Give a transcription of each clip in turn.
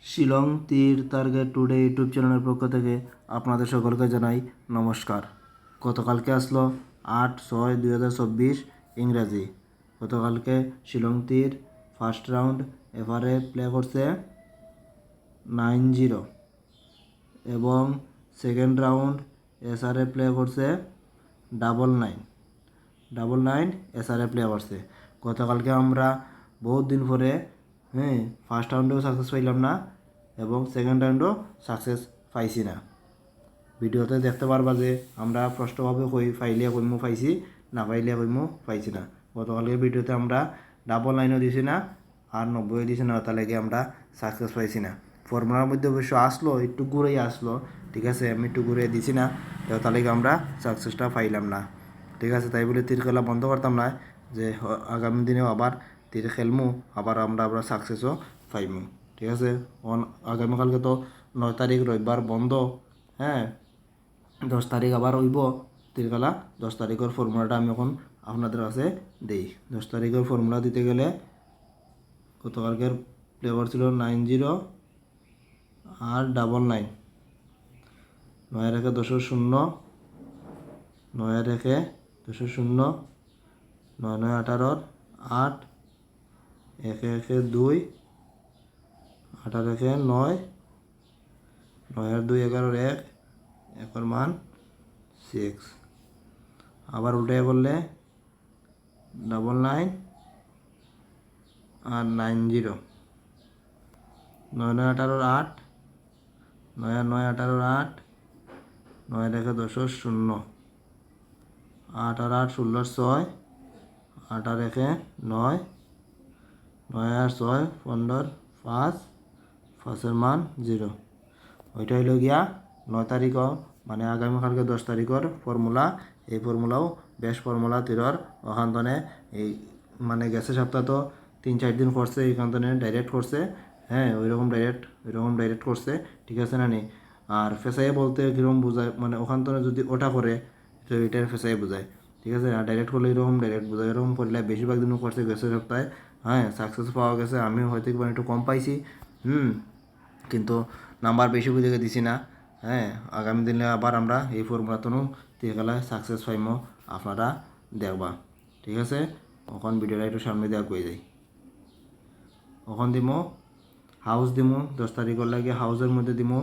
শিলং তীর target today YouTube চ্যানেলের পক্ষ থেকে আপনাদের সকলকে জানাই নমস্কার। গতকালকে আসলো 8/6/2024 ইংরাজি। গতকালকে শিলং তীর ফার্স্ট রাউন্ড এফআরএ প্লে করছে 9-0 এবং সেকেন্ড রাউন্ড এসআরএ প্লে করছে 99 এসআরএ প্লে করছে। গতকালকে আমরা বহুত দিন পরে ফার্স্ট রাউন্ডেও সাকসেস পাইলাম না এবং সেকেন্ড রাউন্ডও সাকসেস পাইছি না। ভিডিওতে দেখতে পারবা যে আমরা স্পষ্টভাবে ফাইলে কইমু পাইছি, না পাইলে কইমু পাইছি না। গতকালকে ভিডিওতে আমরা 99ও দিছি না আর 90ও দিছি না, তার লাগে আমরা সাকসেস পাইছি না। ফর্মুলার মধ্যে অবশ্য আসলো, একটু ঘুরেই আসলো, ঠিক আছে, আমি একটু ঘুরে দিছি না, তার লাগে আমরা সাকসেসটা পাইলাম না, ঠিক আছে। তাই বলে তীর খেলা বন্ধ করতাম না, যে আগামী দিনেও আবার তীর খেলমু, আবার আমরা সাকসেসও পাইমু, ঠিক আছে। আগামীকালকে তো 9 তারিখ রবিবার বন্ধ, হ্যাঁ। 10 তারিখ আবার হইব তীর খেলা। 10 তারিখের ফর্মুলাটা আমি এখন আপনাদের কাছে দেই। 10 তারিখের ফর্মুলা দিতে গেলে গতকালকের প্লেয়ার ছিল 90 আর 99, 9 রেখে 10-0, 9 রেখে 10-0, 9-9-18, 8, 1-1-2, 8 রেখে 9, 9-2 11, 1, 1 মান 6। আবার উল্টে করলে 99 আর 90, 9-9-18, 8, 9-9-18, 8, 9 রেখে 10-0, 8 আর 8 16, 6, 8 আর রেখে 9, 9 আর 6 15, 5, 5 মান 0। ওইটা হইল গিয়া 9 তারিখও, মানে আগামীকালকে 10 তারিখের ফর্মুলা। এই ফর্মুলাও বেশ ফর্মুলা তীরর ওখানে এই মানে গেছে সপ্তাহ তো 3-4 দিন করছে, এইখানে ডাইরেক্ট করছে, হ্যাঁ, ওইরকম ডাইরেক্ট করছে, ঠিক আছে না নি। আর ফেসাই বলতে কীরকম বোঝায়, মানে ওখান থেকে যদি ওটা করে তো এটার ফেসাই বোঝায়, ঠিক আছে। আর ডাইরেক্ট করলে এরকম ডাইরেক্ট বোঝায়, এরকম করলে বেশিরভাগ দিনও করছে গেছে সপ্তাহে, হ্যাঁ, সাকসেস পাওয়া গেছে। আমিও হয়তো একটু কম পাইছি, কিন্তু নাম্বার বেশি বুঝে দিছি না, হ্যাঁ। আগামী দিনে আবার আমরা এই ফর্মুলাতনও দিয়ে গেলে সাকসেস পাইমো, আপনারা দেখবা, ঠিক আছে। এখন ভিডিওটা একটু সামনে দেওয়া কয়ে যাই। এখন দিমো হাউস, দিমো 10 তারিখের লাগে হাউসের মধ্যে দিমো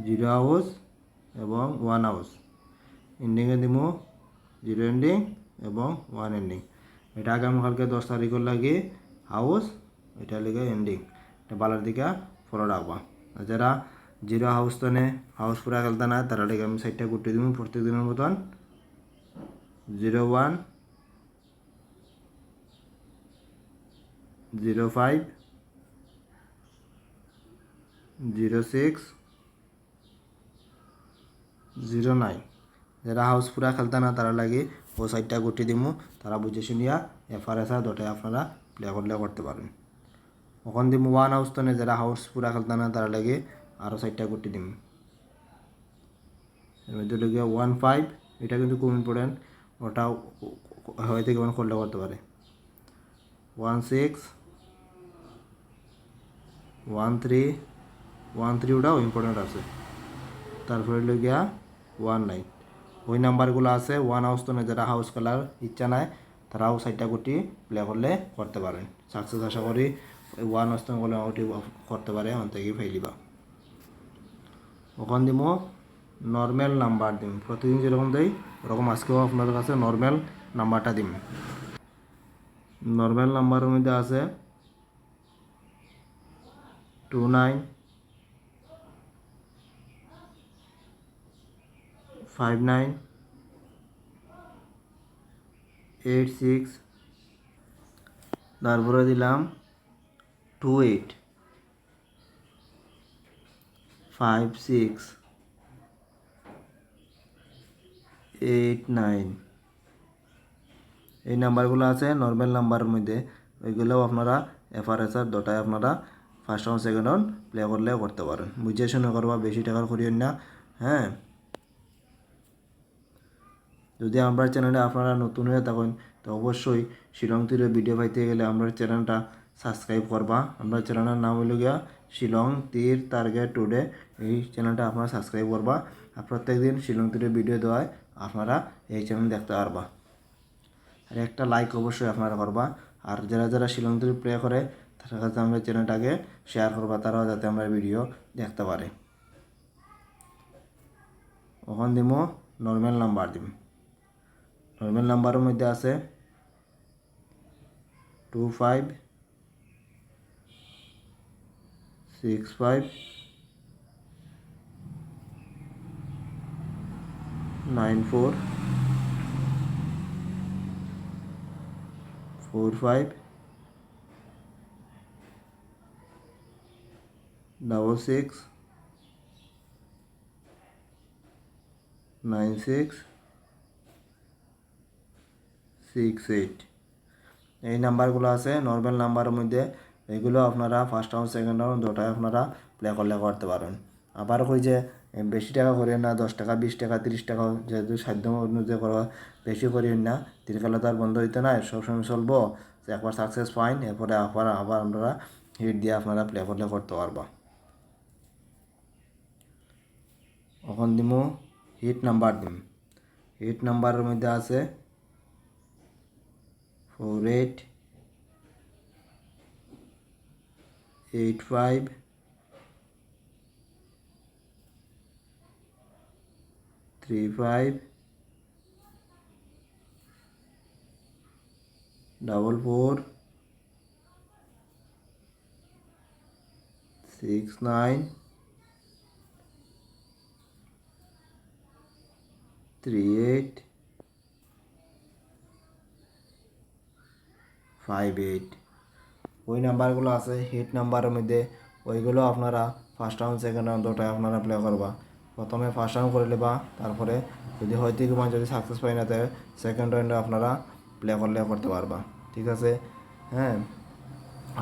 0 হাউস এবং 1 হাউস। এন্ডিংয়ে দিমো 0 এন্ডিং এবং 1 এন্ডিং। এটা আগামীকালকে 10 তারিখের লাগে হাউস, এটা লেগে এন্ডিং, এটা বালার দিকে ফলো রাখবা। যারা 0 হাউস তনে হাউস পুরা খেলতে না, তারা লেগে আমি সাইডটা করতে দিব প্রত্যেক দিনের মতন 01, 05, 06, 09। যারা হাউস পুরা খেলতে না তারা লাগে ও সাইডটা গুটি দিমু, তারা বুঝে শুনিয়া এফআরএসআর দটায় আপনারা প্লে করতে পারেন। ওখান দিমু 1 হাউস তনে যারা হাউস পুরা খেলতে না তারা লাগে আরও সাইডটা গুটি দিমু। এর মধ্যে লেগে 15, এটা কিন্তু খুব ইম্পর্টেন্ট, ওটা হয়তো কেমন করলে করতে পারে। 16, 13 ওটাও ইম্পর্টেন্ট আছে। তারপরে গিয়া 19, ওই নাম্বারগুলো আছে 1 হাউস তো না, যারা হাউস খেলার ইচ্ছা নাই তারাও সাইডটা গুটি প্লে করলে করতে পারেন। সাকসেস আশা করি 1 হাউস তো করলে ওটি করতে পারে, অন থেকে ফেলিবা। ওখান দিমো নর্মাল নাম্বার দিম, প্রতিদিন যেরকম দেই ওরকম আজকেও আপনাদের কাছে নর্মাল নাম্বারটা দিম। নর্মাল নাম্বারের মধ্যে আছে 29, 59, 86, তারপরে দিলাম 28, 56, 89। এই নাম্বারগুলো আছে নর্মাল নাম্বারের মধ্যে, ওইগুলোও আপনারা এফআরএসআর দটায় আপনারা first round second round play করলেও করতে পারেন। বুঝে শুনে করবা, বেশি টাকার করিয়েন না, হ্যাঁ। যদি আমার চ্যানেলে আপনারা নতুন হয়ে থাকেন তো অবশ্যই শিলং তীরের ভিডিও পাইতে গেলে আমার চ্যানেলটা সাবস্ক্রাইব করবা। আমরা চ্যানেলের নাম হইল গিয়া শিলং তীর টার্গেট টুডে। এই চ্যানেলটা আপনারা সাবস্ক্রাইব করবা আর প্রত্যেক দিন শিলং তীরের ভিডিও দেওয়ায় আপনারা এই চ্যানেল দেখতে পারবা। আর একটা লাইক অবশ্যই আপনারা করবা। আর যারা যারা শিলং তীর প্লে করে তার কাছে আমরা চ্যানেলটাকে শেয়ার করবা, তারাও যাতে আমরা ভিডিও দেখতে পারে। ওখান দিমো নর্মাল নাম্বার দিম। নর্মাল নাম্বারের মধ্যে আছে 2545469668। এই নাম্বারগুলো আছে নর্মাল নাম্বারের মধ্যে। এগুলো আপনারা ফার্স্ট রাউন্ড সেকেন্ড রাউন্ড দুটাই আপনারা প্লে করলে করতে পারেন। আবার কই যে বেশি টাকা করেন না, 10 টাকা 20 টাকা 30 টাকা যেহেতু সাধ্য অনুযায়ী করবা, বেশি করেন না। তিরকালা তো আর বন্ধ হইতে নাই, সবসময় চলবো। একবার সাকসেস পাইন এরপরে আবার আপনারা হিট দিয়ে আপনারা প্লে করলে করতে পারবা। এখন দিমু হিট নাম্বার দিম। হিট নাম্বারের মধ্যে আছে 8835 ওই নাম্বারগুলো আছে হিট নাম্বারের মধ্যে। ওইগুলো আপনারা ফার্স্ট রাউন্ড সেকেন্ড রাউন্ড দুটাই আপনারা প্লে করবা। প্রথমে ফার্স্ট রাউন্ড করে নেবা, তারপরে যদি হয়তো কোনো যদি সাকসেস পাই না তাহলে সেকেন্ড রাউন্ডে আপনারা প্লে করলে করতে পারবা। ঠিক আছে, হ্যাঁ।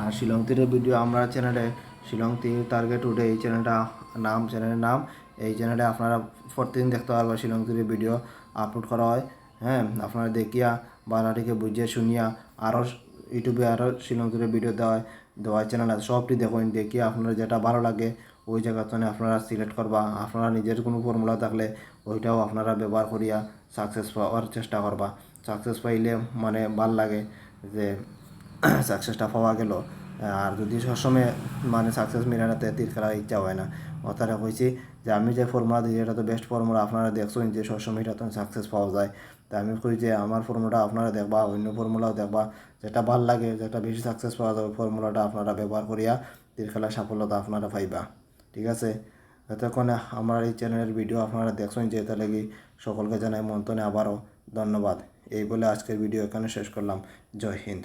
আর শিলং তীরের ভিডিও আমরা চ্যানেলে শিলং তীর টার্গেট টুডে এই চ্যানেলের নাম। এই চ্যানেলে আপনারা প্রতিদিন দেখতে পারবা শিলং তীরের ভিডিও আপলোড করা হয়। হ্যাঁ, আপনারা দেখিয়া বাংলাটিকে বুঝিয়ে শুনিয়া আরও ইউটিউবে আরও শিলং তীরের ভিডিও দেওয়া চ্যানেল আছে, সবটি দেখুন। দেখিয়া আপনারা যেটা ভালো লাগে ওই জায়গাতে আপনারা সিলেক্ট করবা। আপনারা নিজের কোনো ফর্মুলা থাকলে ওইটাও আপনারা ব্যবহার করিয়া সাকসেস পাওয়ার চেষ্টা করবা। সাকসেস পাইলে মানে ভাল লাগে যে সাকসেসটা পাওয়া গেল। আর যদি সবসময় মানে সাকসেস মিলে না তীর খেলার ইচ্ছা হয় না। অর্থাৎ কইছি যে আমি যে ফর্মুলা দিই এটা তো বেস্ট ফর্মুলা, আপনারা দেখছেন যে সবসময় এটা তো সাকসেস পাওয়া যায়। তাই আমি কই যে আমার ফর্মুলাটা আপনারা দেখবা, অন্য ফর্মুলাও দেখবা, যেটা ভাল লাগে, যেটা বেশি সাকসেস পাওয়া যাবে ফর্মুলাটা আপনারা ব্যবহার করিয়া তীর খেলার সাফল্যতা আপনারা পাইবা। ঠিক আছে, এতক্ষণ আমার এই চ্যানেলের ভিডিও আপনারা দেখছেন যে এটা লাগি সকলকে জানাই মন্তনে আবারও ধন্যবাদ। এই বলে আজকের ভিডিও এখানে শেষ করলাম। জয় হিন্দ।